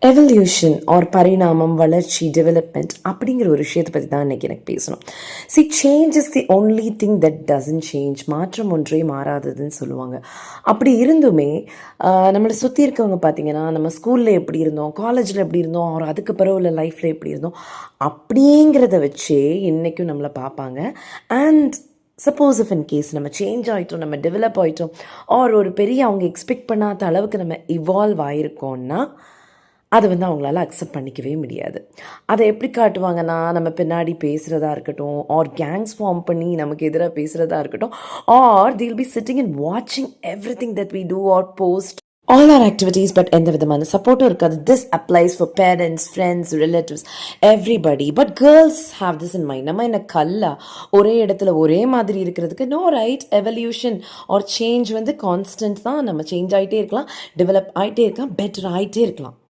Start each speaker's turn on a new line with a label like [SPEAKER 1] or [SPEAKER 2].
[SPEAKER 1] Evolution R பரிணாமம், வளர்ச்சி, development அப்படிங்கிற ஒரு விஷயத்தை பற்றி தான் இன்றைக்கி எனக்கு பேசணும். Change is the only thing that doesn't change. மாற்றம் ஒன்றே மாறாததுன்னு சொல்லுவாங்க. அப்படி இருந்துமே நம்மளை சுற்றி இருக்கவங்க பார்த்திங்கன்னா, நம்ம ஸ்கூலில் எப்படி இருந்தோம், காலேஜில் எப்படி இருந்தோம், ஒரு அதுக்கு பிறகு உள்ள லைஃப்பில் எப்படி இருந்தோம் அப்படிங்கிறத வச்சே இன்றைக்கும் நம்மளை பார்ப்பாங்க. And suppose if in case நம்ம சேஞ்ச் ஆகிட்டோம், நம்ம டெவலப் ஆகிட்டோம், ஆர் ஒரு பெரிய அவங்க எக்ஸ்பெக்ட் பண்ணாத அளவுக்கு நம்ம இவால்வ் ஆகிருக்கோன்னா அதை அவங்களால அக்செப்ட் பண்ணிக்கவே முடியாது. அதை எப்படி காட்டுவாங்கன்னா, நம்ம பின்னாடி பேசுகிறதா இருக்கட்டும், ஆர் கேங்ஸ் ஃபார்ம் பண்ணி நமக்கு எதிராக பேசுகிறதா இருக்கட்டும், R they'll be sitting and watching everything that we do or post, all our activities, but எந்த விதமான சப்போர்ட்டும் இருக்காது. This applies for parents, friends, relatives, everybody. But girls have this in mind. நம்ம என்ன கல்லா ஒரே இடத்துல ஒரே மாதிரி இருக்கிறதுக்கு? No, right. Evolution or change constant தான். நம்ம சேஞ்ச் ஆகிட்டே இருக்கலாம், டெவலப் ஆகிட்டே இருக்கலாம், பெட்டர் ஆகிட்டே இருக்கலாம்.